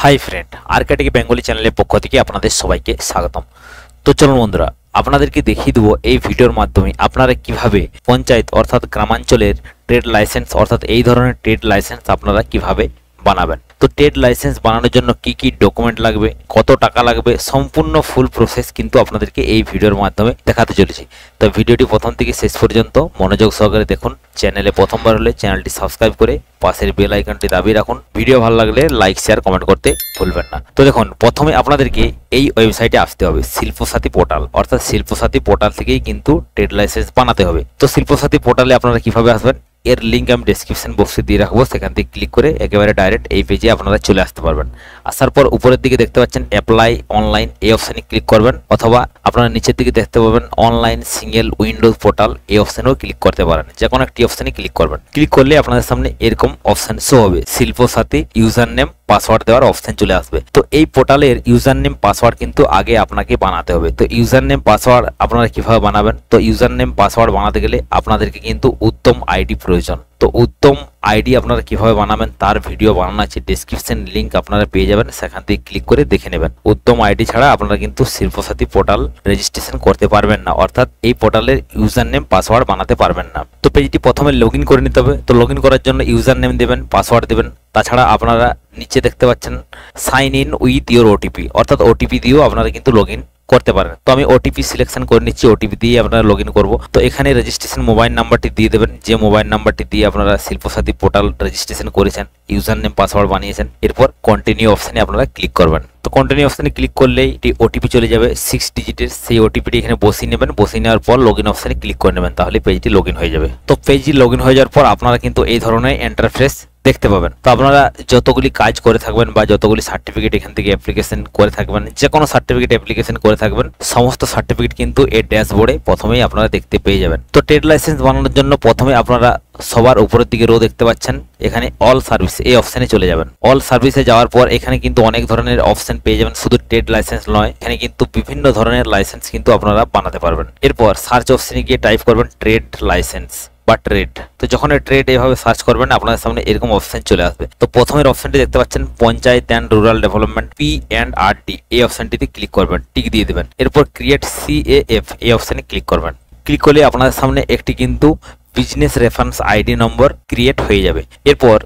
Hi friend, আরকেটিক Bengali চ্যানেলের পক্ষ থেকে আপনাদের সবাইকে স্বাগতম। তো চলুন বন্ধুরা, আপনাদেরকে দেখিয়ে দেবো এই ভিডিওর মাধ্যমে আপনারা কিভাবে পঞ্চায়েত অর্থাৎ গ্রামাঞ্চলের ট্রেড লাইসেন্স অর্থাৎ এই ধরনের ট্রেড লাইসেন্স আপনারা কিভাবে বানাবেন। তো ট্রেড লাইসেন্স বানানোর জন্য কি কি ডকুমেন্ট লাগবে, কত টাকা লাগবে, সম্পূর্ণ ফুল প্রসেস কিন্তু আপনাদেরকে এই ভিডিওর মাধ্যমে দেখাতে চলেছি। তো ভিডিওটি প্রথম থেকে শেষ পর্যন্ত মনোযোগ সহকারে দেখুন। চ্যানেলে প্রথমবার হলে চ্যানেলটি সাবস্ক্রাইব করে পাশের বেল আইকনটি দাবিয়ে রাখুন। ভিডিও ভালো লাগলে লাইক শেয়ার কমেন্ট করতে ভুলবেন না। তো দেখুন, প্রথমে আপনাদেরকে এই ওয়েবসাইটে আসতে হবে, শিল্পসাথী পোর্টাল। অর্থাৎ শিল্পসাথী পোর্টাল থেকেই কিন্তু ট্রেড লাইসেন্স বানাতে হবে। তো শিল্পসাথী পোর্টালে আপনারা কিভাবে আসবেন, এর লিঙ্ক আমি ডেসক্রিপশন বক্সে দিয়ে রাখবো, সেখান থেকে ক্লিক করে একেবারে ডাইরেক্ট এই পেজে আপনারা চলে আসতে পারবেন। আসার পর উপরের দিকে দেখতে পাচ্ছেন অ্যাপ্লাই অনলাইন, এই অপশানে ক্লিক করবেন, অথবা আপনারা নিচের দিকে দেখতে পাবেন অনলাইন সিঙ্গেল উইন্ডোজ পোর্টাল, এই অপশানেও ক্লিক করতে পারেন। যে কোনো একটি অপশানে ক্লিক করবেন। ক্লিক করলে আপনাদের সামনে এরকম অপশান শো হবে, শিল্পসাথী ইউজার নেম পাসওয়ার্ড দেওয়ার অপশন চলে আসবে। তো এই পোর্টালের ইউজার নেম পাসওয়ার্ড কিন্তু আগে আপনাকে বানাতে হবে। তো ইউজার নেম পাসওয়ার্ড আপনারা কিভাবে বানাবেন, তো ইউজার নেম পাসওয়ার্ড বানাতে গেলে আপনাদেরকে কিন্তু উত্তম আইডি প্রয়োজন। তো উত্তম আইডি আপনারা কিভাবে বানাবেন তার ভিডিও বানানো আছে, ডেসক্রিপশন লিঙ্ক আপনারা পেয়ে যাবেন, সেখান থেকে ক্লিক করে দেখে নেবেন। উত্তম আইডি ছাড়া আপনারা কিন্তু শিল্পসাথী পোর্টাল রেজিস্ট্রেশন করতে পারবেন না, অর্থাৎ এই পোর্টালের ইউজার নেম পাসওয়ার্ড বানাতে পারবেন না। তো পেজটি প্রথমে লগ ইন করে নিতে হবে। তো লগ ইন করার জন্য ইউজার নেম দেবেন, পাসওয়ার্ড দেবেন। তাছাড়া আপনারা নিচে দেখতে পাচ্ছেন sign in with your OTP, অর্থাৎ ওটিপি দিয়েও আপনারা কিন্তু লগ ইন করতে পারেন। তো আমি ওটিপি সিলেকশন করে নিচ্ছি, ওটিপি দিয়ে আপনারা লগ ইন করবো। তো এখানে রেজিস্ট্রেশন মোবাইল নাম্বারটি দিয়ে দেবেন, যে মোবাইল নাম্বারটি দিয়ে আপনারা শিল্পসাথী পোর্টাল রেজিস্ট্রেশন করেছেন, ইউজার নেম পাসওয়ার্ড বানিয়েছেন। এরপর কন্টিনিউ অপশানে আপনারা ক্লিক করবেন। তো কন্টিনিউ অপশানে ক্লিক করলেই এটি ওটিপি চলে যাবে 6 ডিজিটের, সেই ওটিপিটি এখানে বসিয়ে নেবেন। বসিয়ে নেওয়ার পর লগ ইন অপশানে ক্লিক করে নেবেন, তাহলে পেজটি লগ ইন হয়ে যাবে। তো পেজটি লগ ইন হয়ে যাওয়ার পর আপনারা কিন্তু এই ধরনের ইন্টারফেস দেখতে পাবেন। তো আপনারা যতগুলি কাজ করে থাকবেন বা যতগুলি সার্টিফিকেট এখান থেকে অ্যাপ্লিকেশন করে থাকবেন, যে কোনো সার্টিফিকেট অ্যাপ্লিকেশন করে থাকবেন, সমস্ত সার্টিফিকেট কিন্তু এই ড্যাশবোর্ডে প্রথমেই আপনারা দেখতে পেয়ে যাবেন। তো ট্রেড লাইসেন্স বানানোর জন্য প্রথমে আপনারা সবার উপরের দিকে রো দেখতে পাচ্ছেন, এখানে অল সার্ভিস এই অপশানে চলে যাবেন। অল সার্ভিসে যাওয়ার পর এখানে কিন্তু অনেক ধরনের অপশন পেয়ে যাবেন, শুধু ট্রেড লাইসেন্স নয়, এখানে কিন্তু বিভিন্ন ধরনের লাইসেন্স কিন্তু আপনারা বানাতে পারবেন। এরপর সার্চ অপশানে গিয়ে টাইপ করবেন ট্রেড লাইসেন্স বা ট্রেড। তো যখন ট্রেড এইভাবে সার্চ করবেন আপনাদের সামনে এরকম অপশন চলে আসবে। তো প্রথমের অপশনটি দেখতে পাচ্ছেন panchayat and rural development P&RD, এই অপশনটিতে ক্লিক করবেন, টিক দিয়ে দেবেন। এরপর ক্রিয়েট CAF এই অপশানে ক্লিক করবেন। ক্লিক করলে আপনাদের সামনে একটি কিন্তু বিজনেস রেফারেন্স আইডি নম্বর ক্রিয়েট হয়ে যাবে। এরপর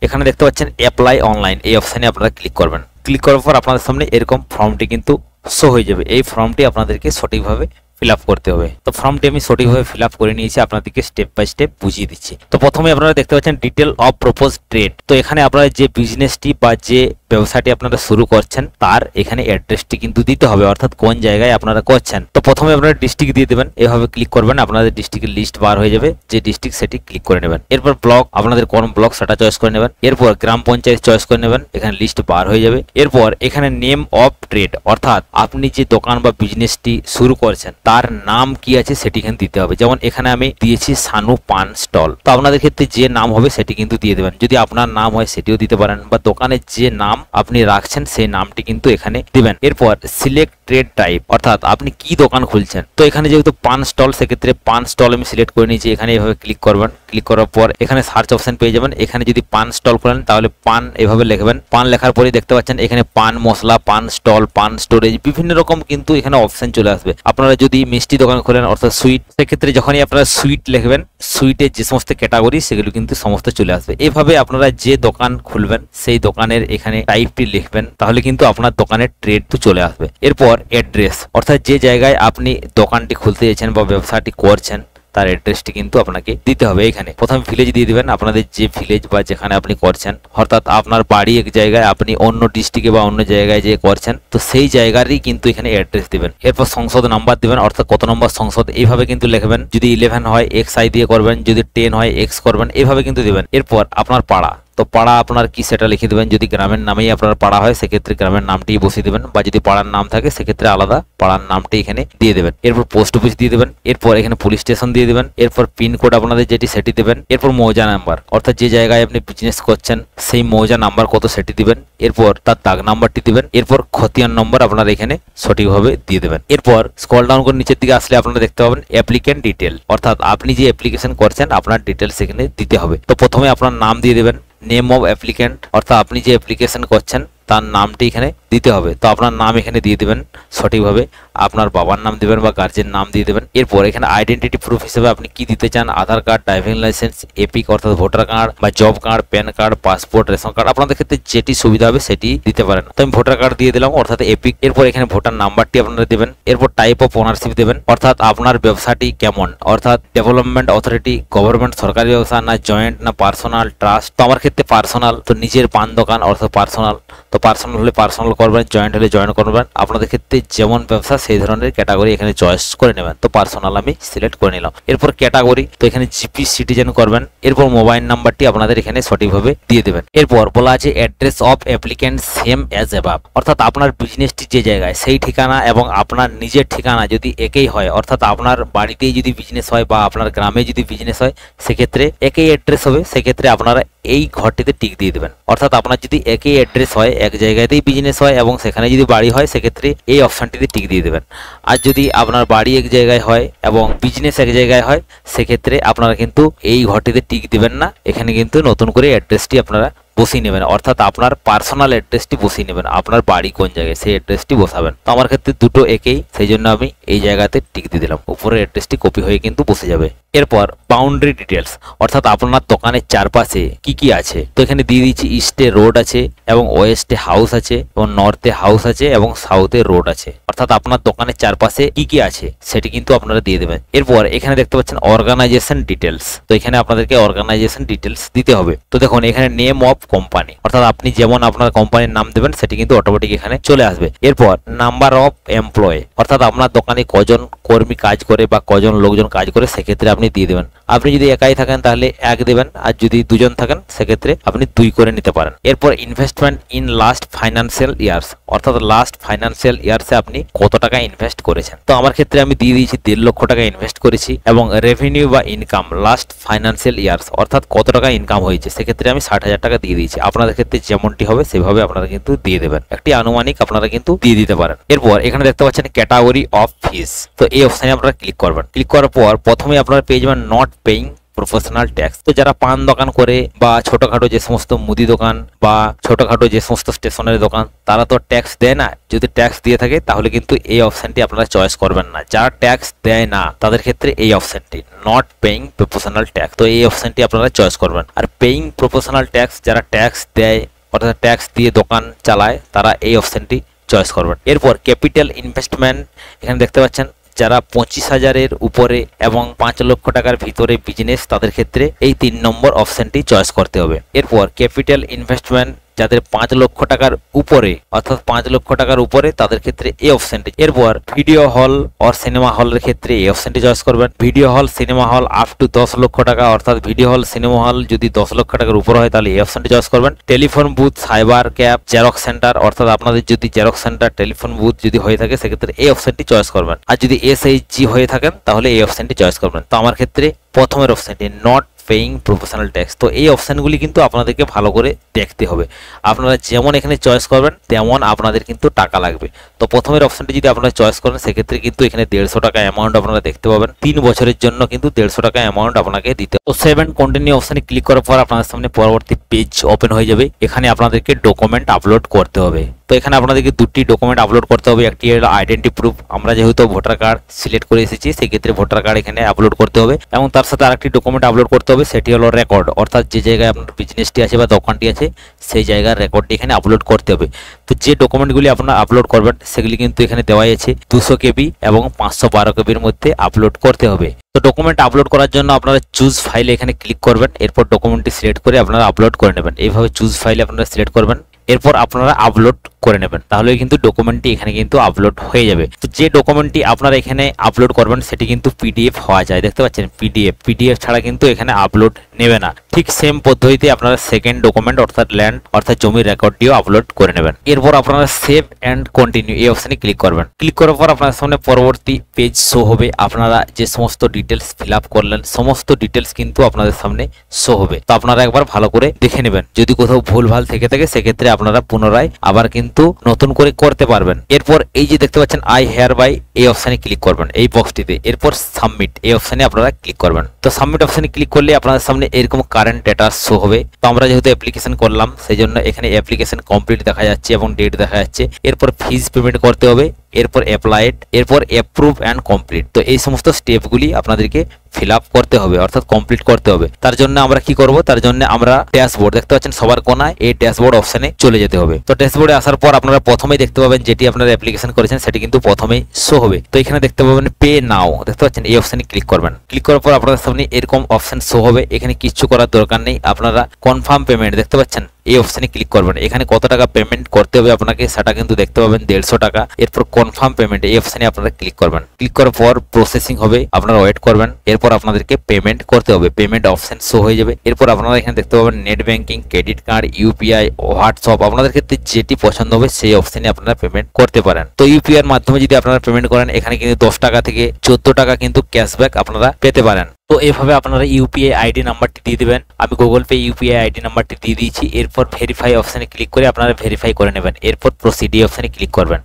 এখানে দেখতে পাচ্ছেন অ্যাপ্লাই অনলাইন, এই অপশানে আপনারা ক্লিক করবেন। ক্লিক করার পর আপনাদের সামনে এরকম ফর্মটি কিন্তু শো হয়ে যাবে। এই ফর্মটি আপনাদেরকে সঠিকভাবে ফিল আপ করতে হবে। তো ফর্মটি আমি সঠিকভাবে ফিল আপ করে নিয়েছি, আপনাদেরকে স্টেপ বাই স্টেপ বুঝিয়ে দিচ্ছি। তো প্রথমে আপনারা দেখতে পাচ্ছেন ডিটেল অফ প্রপোজ ট্রেড। তো এখানে আপনারা যে বিজনেসটি বা যে ব্যবসাটি আপনারা শুরু করছেন তার এখানে অ্যাড্রেসটি কিন্তু দিতে হবে, অর্থাৎ কোন জায়গায় আপনারা করছেন। তো প্রথমে আপনারা ডিস্ট্রিক্ট দিয়ে দেবেন, এভাবে ক্লিক করবেন, আপনাদের ডিস্ট্রিক্টের লিস্ট বার হয়ে যাবে, যে ডিস্ট্রিক্ট সেটি ক্লিক করে নেবেন। এরপর ব্লক, আপনাদের কোন ব্লক সেটা চয়েস করে নেবেন। এরপর গ্রাম পঞ্চায়েত চয়েস করে নেবেন, এখানে লিস্ট বার হয়ে যাবে। এরপর এখানে নেম অফ ট্রেড, অর্থাৎ আপনি যে দোকান বা বিজনেসটি শুরু করছেন তার নাম কি আছে সেটি এখানে দিতে হবে। যেমন এখানে আমি দিয়েছি সানু পান স্টল, তো আপনাদের ক্ষেত্রে যে নাম হবে সেটি কিন্তু দিয়ে দেবেন। যদি আপনার নাম হয় সেটিও দিতে পারেন, বা দোকানের যে নাম আপনি রাখছেন সেই নামটি কিন্তু এখানে দিবেন। এরপর সিলেক্ট ট্রেড টাইপ, অর্থাৎ আপনি কি দোকান খুলছেন। তো এখানে যেহেতু পান স্টল, সেক্ষেত্রে পান স্টল আমি সিলেক্ট করে নিয়েছি। এখানে এভাবে ক্লিক করবেন। ক্লিক করার পর এখানে সার্চ অপশন পেয়ে যাবেন। এখানে যদি পান স্টল করেন তাহলে পান এভাবে লিখবেন। পান লেখার পরে দেখতে পাচ্ছেন এখানে পান মশলা, পান স্টল, পান স্টোরেজ, বিভিন্ন রকম কিন্তু এখানে অপশন চলে আসবে। আপনারা যদি মিষ্টি দোকান খোলেন অর্থাৎ সুইট, সেক্ষেত্রে যখনই আপনারা সুইট লিখবেন, সুইটের যে সমস্ত ক্যাটাগরি সেগুলো কিন্তু সমস্ত চলে আসবে। এভাবে আপনারা যে দোকান খুলবেন সেই দোকানের এখানে টাইপটি লিখবেন, তাহলে কিন্তু আপনার দোকানের ট্রেড তো চলে আসবে। এরপর অ্যাড্রেস, অর্থাৎ যে জায়গায় আপনি দোকানটি খুলতে যাচ্ছেন বা ব্যবসাটি করছেন তার অ্যাড্রেসটি কিন্তু আপনাকে দিতে হবে। এখানে প্রথম ভিলেজ দিয়ে দিবেন, আপনাদের যে ভিলেজ বা যেখানে আপনি করছেন, অর্থাৎ আপনার বাড়ি এক জায়গায়, আপনি অন্য ডিস্ট্রিক্টে বা অন্য জায়গায় যে করছেন, তো সেই জায়গারই কিন্তু এখানে অ্যাড্রেস দিবেন। এরপর সংসদ নাম্বার দিবেন, অর্থাৎ কত নম্বর সংসদ, এইভাবে কিন্তু লিখবেন। যদি 11 হয় XI দিয়ে করবেন, যদি 10 হয় X করবেন, এইভাবে কিন্তু দিবেন। এরপর আপনার পাড়া, তো পাড়া আপনার কি সেটা লিখে দেবেন। যদি গ্রামের নামেই আপনার পাড়া হয় সেক্ষেত্রে গ্রামের নামটি বসিয়ে দেবেন, বা যদি পাড়ার নাম থাকে সেক্ষেত্রে আলাদা পাড়ার নামটি এখানে দিয়ে দেবেন। এরপর পোস্ট অফিস দিয়ে দেবেন। এরপর এখানে পুলিশ স্টেশন দিয়ে দেবেন। এরপর পিনকোড আপনাদের যেটি সেটি দেবেন। এরপর মৌজা নাম্বার, অর্থাৎ যে জায়গায় আপনি বিজনেস করছেন সেই মৌজা নাম্বার কত সেটি দিবেন। এরপর তার দাগ নাম্বারটি দিবেন। এরপর খতিয়ান নম্বর আপনারা এখানে সঠিকভাবে দিয়ে দেবেন। এরপর স্ক্রল ডাউন করে নিচের দিকে আসলে আপনারা দেখতে পাবেন অ্যাপ্লিক্যান্ট ডিটেল, অর্থাৎ আপনি যে অ্যাপ্লিকেশন করছেন আপনার ডিটেলস এখানে দিতে হবে। তো প্রথমে আপনার নাম দিয়ে দেবেন, নেম অফ অ্যাপ্লিক্যান্ট, অর্থাৎ আপনি যে অ্যাপ্লিকেশন করছেন তার নামটি এখানে দিতে হবে। তো আপনার নাম এখানে দিয়ে দেবেন সঠিকভাবে, আপনার বাবার নাম দিবেন বা গার্জেন নাম দিয়ে দেবেন। এরপর এখানে আইডেন্টিটি প্রুফ হিসেবে আপনি কি দিতে চান, আধার কার্ড, ড্রাইভিং লাইসেন্স, এপিক অর্থাৎ ভোটার কার্ড বা job card, pan card, passport, ration card, আপনাদের ক্ষেত্রে যেটি সুবিধা হবে সেটি দিতে পারেন। তো আমি ভোটার কার্ড দিয়ে দিলাম অর্থাৎ এপিক। এরপর এখানে ভোটার নাম্বারটি আপনারা দেবেন। এরপর টাইপ অফ ওনারশিপ দেবেন, অর্থাৎ আপনার ব্যবসাটি কেমন, অর্থাৎ ডেভেলপমেন্ট অথরিটি, গভর্নমেন্ট সরকারি ব্যবসা, না জয়েন্ট, না পার্সোনাল, ট্রাস্ট। তো আমার ক্ষেত্রে পার্সোনাল, তো নিজের পান দোকান অর্থাৎ পার্সোনাল। তো পার্সোনাল হলে পার্সোনাল করবেন, জয়েন্ট হলে জয়েন্ট করবেন। আপনাদের ক্ষেত্রে যেমন ব্যবসা সেই ধরনের ক্যাটাগরি এখানে চয়েস করে নেবেন। তো পার্সোনাল আমি সিলেক্ট করে নিলাম। এরপর ক্যাটাগরি, তো এখানে জিপি সিটিজেন করবেন। এরপর মোবাইল নাম্বারটি আপনাদের এখানে সঠিকভাবে দিয়ে দেবেন। এরপর বলা আছে address of applicant same as above, অর্থাৎ আপনার বিজনেসটি যে জায়গায় সেই ঠিকানা এবং আপনার নিজের ঠিকানা যদি একই হয়, অর্থাৎ আপনার বাড়িতেই যদি বিজনেস হয় বা আপনার গ্রামে যদি বিজনেস হয় সেক্ষেত্রে একই অ্যাড্রেস হবে। সেক্ষেত্রে আপনারা এই ঘরটিতে টিক দিয়ে দেবেন। অর্থাৎ আপনার যদি একই অ্যাড্রেস হয়, এক জায়গাতেই বিজনেস হয় এবং সেখানে যদি বাড়ি হয় সেক্ষেত্রে এই অপশনটিতে টিক দিয়ে দেবেন। আর যদি আপনার বাড়ি এক জায়গায় হয় এবং বিজনেস এক জায়গায় হয় সেক্ষেত্রে আপনারা কিন্তু এই ঘরটিতে টিক দিবেন না। এখানে কিন্তু নতুন করে অ্যাড্রেসটি আপনারা বসিয়ে নেবেন, অর্থাৎ আপনার পার্সোনাল অ্যাড্রেসটি বসিয়ে নেবেন। আপনার বাড়ি কোন জায়গায় সেই অ্যাড্রেসটি বসাবেন। তো আমার ক্ষেত্রে দুটো একই, সেই জন্য আমি এই জায়গাতে টিক দিয়ে দিলাম। উপরের অ্যাড্রেসটি কপি হয়ে কিন্তু বসে যাবে। এরপর বাউন্ডারি ডিটেলস, অর্থাৎ আপনার দোকানের চারপাশে কি কি আছে। তো এখানে দিয়ে দিচ্ছি ইস্টে রোড আছে এবং ওয়েস্টে হাউস আছে এবং নর্থে হাউস আছে এবং সাউথে রোড আছে। অর্থাৎ আপনার দোকানের চারপাশে কি কি আছে সেটি কিন্তু আপনারা দিয়ে দেবেন। এরপর এখানে দেখতে পাচ্ছেন অর্গানাইজেশন ডিটেলস, তো এখানে আপনাদেরকে অর্গানাইজেশন ডিটেলস দিতে হবে। তো দেখুন এখানে নেম অফ কোম্পানি, অর্থাৎ আপনি যেমন আপনার কোম্পানির নাম দেবেন সেটি কিন্তু অটোমেটিক এখানে চলে আসবে। এরপর নাম্বার অফ এমপ্লয়, অর্থাৎ আপনার দোকানে কজন কর্মী কাজ করে বা কজন লোকজন কাজ করে সেক্ষেত্রে আপনি দিয়ে দেবেন। আপনি যদি একাই থাকেন তাহলে 1 দেবেন, আর যদি দুজন থাকেন সেক্ষেত্রে আপনি 2 করে নিতে পারেন। এরপর investment in last financial years, অর্থাৎ লাস্ট ফাইন্যান্সিয়াল ইয়ার্সে আপনি কত টাকা ইনভেস্ট করেছেন। তো আমার ক্ষেত্রে আমি দিয়ে দিয়েছি 1.5 লক্ষ টাকা ইনভেস্ট করেছি। এবং রেভিনিউ বা ইনকাম লাস্ট ফাইন্যান্সিয়াল ইয়ার্স, অর্থাৎ কত টাকা ইনকাম হয়েছে সেক্ষেত্রে আমি 60,000 টাকা দিয়ে দিয়েছি। আপনাদের ক্ষেত্রে যেমনটি হবে সেভাবে আপনারা কিন্তু দিয়ে দেবেন, একটি আনুমানিক আপনারা কিন্তু দিয়ে দিতে পারেন। এরপর এখানে দেখতে পাচ্ছেন ক্যাটাগরি অফ ফিস, তো এই অপশনে আপনারা ক্লিক করবেন। ক্লিক করার পর প্রথমে আপনারা পেয়ে যাবেন নট পেইং প্রফেশনাল ট্যাক্স। তো যারা পান দোকান করে বা ছোটখাটো যে সমস্ত মুদি দোকান বা ছোটখাটো যে সমস্ত স্টেশনারি দোকান তারা তো ট্যাক্স দেয় না। যদি ট্যাক্স দিয়ে থাকে তাহলে কিন্তু এই অপশনটি আপনারা চয়েস করবেন না। যারা ট্যাক্স দেয় না তাদের ক্ষেত্রে এই অপশনটি নট পেইং প্রফেশনাল ট্যাক্স, তো এই অপশনটি আপনারা চয়েস করবেন। আর পেইং প্রফেশনাল ট্যাক্স, যারা ট্যাক্স দেয় অর্থাৎ ট্যাক্স দিয়ে দোকান চালায় তারা এই অপশনটি চয়েস করবেন। এরপর ক্যাপিটাল ইনভেস্টমেন্ট, এখানে দেখতে পাচ্ছেন যারা 25,000-এর উপরে এবং 5 লক্ষ টাকার ভিতরে বিজনেস তাদের ক্ষেত্রে এই 3 নম্বর অপশনটি চয়েস করতে হবে। এরপর ক্যাপিটাল ইনভেস্টমেন্ট যাদের 5 লক্ষ টাকার উপরে, অর্থাৎ 5 লক্ষ টাকার উপরে তাদের ক্ষেত্রে এই অপশনটি। এরপর ভিডিও হল অর সিনেমা হলের ক্ষেত্রে এই অপশনটি চয়েস করবেন। ভিডিও হল সিনেমা হল আপ টু 10 লক্ষ টাকা, অর্থাৎ ভিডিও হল সিনেমা হল যদি 10 লক্ষ টাকার উপর হয় তাহলে এই অপশনটি চয়েস করবেন। Telephone booth, cyber cafe, xerox centre, অর্থাৎ আপনাদের যদি জেরক্স সেন্টার, টেলিফোন বুথ যদি হয়ে থাকে সেক্ষেত্রে এই অপশনটি চয়েস করবেন। আর যদি SHG হয়ে থাকেন তাহলে এই অপশনটি চয়েস করবেন। তো আমার ক্ষেত্রে প্রথমের অপশনটি নট পেইং প্রফেশনাল ট্যাক্স। তো এই অপশনগুলি কিন্তু আপনাদেরকে ভালো করে দেখতে হবে। আপনারা যেমন এখানে চয়েস করবেন তেমন আপনাদের কিন্তু টাকা লাগবে। তো প্রথমের অপশনটি যদি আপনারা চয়েস করেন সেক্ষেত্রে কিন্তু এখানে 150 টাকা অ্যামাউন্ট আপনারা দেখতে পাবেন। 3 বছরের জন্য কিন্তু 150 টাকা অ্যামাউন্ট আপনাকে দিতে। তো সেভ এন্ড কন্টিনিউ অপশনে ক্লিক করার পর আপনাদের সামনে পরবর্তী পেজ ওপেন হয়ে যাবে। এখানে আপনাদেরকে ডকুমেন্ট আপলোড করতে হবে। তো এখানে আপনাদেরকে 2টি ডকুমেন্ট আপলোড করতে হবে। একটি হলো আইডেন্টি প্রুফ, আমরা যেহেতু ভোটার কার্ড সিলেক্ট করে এসেছি সেক্ষেত্রে ভোটার কার্ড এখানে আপলোড করতে হবে। এবং তার সাথে আরেকটি ডকুমেন্ট আপলোড করতে হবে, সেটি হলো রেকর্ড, অর্থাৎ যে জায়গায় আপনার বিজনেসটি আছে বা দোকানটি আছে সেই জায়গার রেকর্ডটি এখানে আপলোড করতে হবে। তো যে ডকুমেন্টগুলি আপনারা আপলোড করবেন সেগুলি কিন্তু এখানে দেওয়াই আছে 200 KB এবং 512 KBর মধ্যে আপলোড করতে হবে। তো ডকুমেন্ট আপলোড করার জন্য আপনারা চুজ ফাইলে এখানে ক্লিক করবেন। এরপর ডকুমেন্টটি সিলেক্ট করে আপনারা আপলোড করে নেবেন। এইভাবে চুজ ফাইলে আপনারা সিলেক্ট করবেন, এরপর আপনারা আপলোড করে নেবেন, তাহলে কিন্তু ডকুমেন্টটি এখানে কিন্তু আপলোড হয়ে যাবে। তো যে ডকুমেন্টটি আপনারা এখানে আপলোড করবেন সেটি কিন্তু PDF হওয়া যায়, দেখতে পাচ্ছেন PDF ছাড়া কিন্তু এখানে আপলোড নেবে না। ঠিক সেম পদ্ধতিতে আপনারা সেকেন্ড ডকুমেন্ট অর্থাৎ ল্যান্ড অর্থাৎ জমির রেকর্ডটিও আপলোড করে নেবেন। এরপর আপনারা সেভ এন্ড কন্টিনিউ এই অপশনে ক্লিক করবেন। ক্লিক করার পর আপনার সামনে পরবর্তী পেজ শো হবে। আপনারা যে সমস্ত ডিটেলস ফিল আপ করলেন সমস্ত ডিটেলস কিন্তু আপনাদের সামনে শো হবে। তো আপনারা একবার ভালো করে দেখে নেবেন, যদি কোথাও ভুলভাল থেকে থাকে সেক্ষেত্রে আপনারা পুনরায় আবার কিন্তু কিন্তু নতুন করে করতে পারবেন। এরপর এই যে দেখতে পাচ্ছেন আই হেয়ার বাই এই অপশানে ক্লিক করবেন এই বক্সটিতে। এরপর সাবমিট এই অপশানে আপনারা ক্লিক করবেন। তো সাবমিট অপশানে ক্লিক করলে আপনাদের সামনে এরকম কারেন্ট ডেটা শো হবে। তো আমরা যেহেতু অ্যাপ্লিকেশন করলাম সেই জন্য এখানে অ্যাপ্লিকেশন কমপ্লিট দেখা যাচ্ছে এবং ডেট দেখা যাচ্ছে। এরপর ফিজ পেমেন্ট করতে হবে, এরপর অ্যাপ্লাইড, এরপর অ্যাপ্রুভ অ্যান্ড কমপ্লিট। তো এই সমস্ত স্টেপগুলি আপনাদেরকে ফিল আপ করতে হবে অর্থাৎ কমপ্লিট করতে হবে। তার জন্য আমরা কি করব, তার জন্য আমরা ড্যাশবোর্ড দেখতে পাচ্ছেন সবার কোনায় এই ড্যাশবোর্ড অপশানে চলে যেতে হবে। তো ড্যাশবোর্ডে আসার পর আপনারা প্রথমেই দেখতে পাবেন যেটি আপনারা অ্যাপ্লিকেশন করেছেন সেটি কিন্তু প্রথমেই শো হবে। তো এখানে দেখতে পাবেন পে নাও, দেখতে পাচ্ছেন এই অপশানে ক্লিক করবেন। ক্লিক করার পর আপনাদের সামনে এরকম অপশন শো হবে। এখানে কিচ্ছু করার দরকার নেই, আপনারা কনফার্ম পেমেন্ট দেখতে পাচ্ছেন এই অপশানে ক্লিক করবেন। এখানে কত টাকা পেমেন্ট করতে হবে আপনাকে সেটা কিন্তু দেখতে পাবেন 150 টাকা। এরপর কনফার্ম পেমেন্ট এই অপশানে আপনারা ক্লিক করবেন। ক্লিক করার পর প্রসেসিং হবে, আপনারা ওয়েট করবেন। এরপর আপনাদেরকে পেমেন্ট করতে হবে, পেমেন্ট অপশন শো হয়ে যাবে। এরপর আপনারা এখানে দেখতে পাবেন net banking, credit card, UPI, WhatsApp, আপনাদের ক্ষেত্রে যেটি পছন্দ হবে সেই অপশানে আপনারা পেমেন্ট করতে পারেন। তো ইউপিআই এর মাধ্যমে যদি আপনারা পেমেন্ট করেন এখানে কিন্তু 10 টাকা থেকে 14 টাকা কিন্তু ক্যাশব্যাক আপনারা পেতে পারেন। তো এভাবে আপনারা ইউপিআই আইডি নাম্বারটি দিয়ে দিবেন। আমি গুগল পে ইউপিআই আইডি নাম্বারটি দিয়ে দিয়েছি। এরপর ভেরিফাই অপশানে ক্লিক করে আপনারা ভেরিফাই করে নেবেন। এরপর প্রসিড অপশানে ক্লিক করবেন।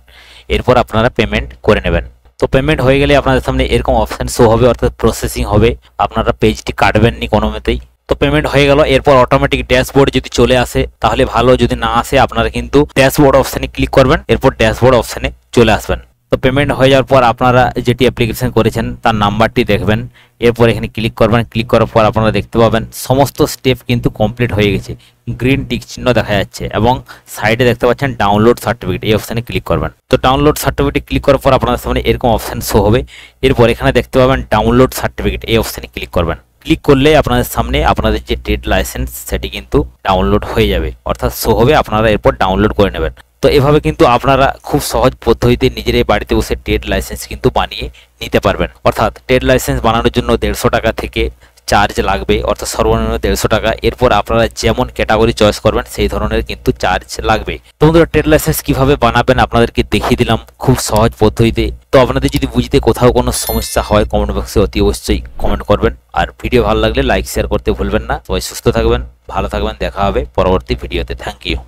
এরপর আপনারা পেমেন্ট করে নেবেন। তো পেমেন্ট হয়ে গেলে আপনাদের সামনে এরকম অপশান শো হবে অর্থাৎ প্রসেসিং হবে। আপনারা পেজটি কাটবেন নি কোনো মতেই। তো পেমেন্ট হয়ে গেল। এরপর অটোমেটিক ড্যাশবোর্ড যদি চলে আসে তাহলে ভালো, যদি না আসে আপনারা কিন্তু ড্যাশবোর্ড অপশানে ক্লিক করবেন। এরপর ড্যাশবোর্ড অপশানে চলে আসবেন। তো পেমেন্ট হয়ে যাওয়ার পর আপনারা যেটি অ্যাপ্লিকেশন করেছেন তার নাম্বারটি দেখবেন। এরপর এখানে ক্লিক করবেন। ক্লিক করার পর আপনারা দেখতে পাবেন সমস্ত স্টেপ কিন্তু কমপ্লিট হয়ে গেছে, গ্রিন টিক চিহ্ন দেখা যাচ্ছে এবং সাইডে দেখতে পাচ্ছেন ডাউনলোড সার্টিফিকেট এই অপশানে ক্লিক করবেন। তো ডাউনলোড সার্টিফিকেট ক্লিক করার পর আপনাদের সামনে এরকম অপশান শো হবে। এরপর এখানে দেখতে পাবেন ডাউনলোড সার্টিফিকেট এই অপশানে ক্লিক করবেন। ক্লিক করলে আপনাদের সামনে আপনাদের যে ট্রেড লাইসেন্স সেটি কিন্তু ডাউনলোড হয়ে যাবে অর্থাৎ শো হবে, আপনারা এরপর ডাউনলোড করে নেবেন। তো এভাবে কিন্তু আপনারা খুব সহজ পদ্ধতিতে নিজেরাই বাড়িতে বসে ট্রেড লাইসেন্স কিন্তু বানিয়ে নিতে পারবেন। অর্থাৎ ট্রেড লাইসেন্স বানানোর জন্য 150 টাকা থেকে চার্জ লাগবে অর্থাৎ সর্বনিম্ন 150 টাকা। এরপর আপনারা যেমন ক্যাটাগরি চয়েস করবেন সেই ধরনের কিন্তু চার্জ লাগবে। তো বন্ধুরা ট্রেড লাইসেন্স কিভাবে বানাবেন আপনাদেরকে দেখিয়ে দিলাম খুব সহজ পদ্ধতিতে। তো আপনাদের যদি বুঝতে কোথাও কোনো সমস্যা হয় কমেন্ট বক্সে অতি অবশ্যই কমেন্ট করবেন। আর ভিডিও ভালো লাগলে লাইক শেয়ার করতে ভুলবেন না। সবাই সুস্থ থাকবেন, ভালো থাকবেন, দেখা হবে পরবর্তী ভিডিওতে। Thank you.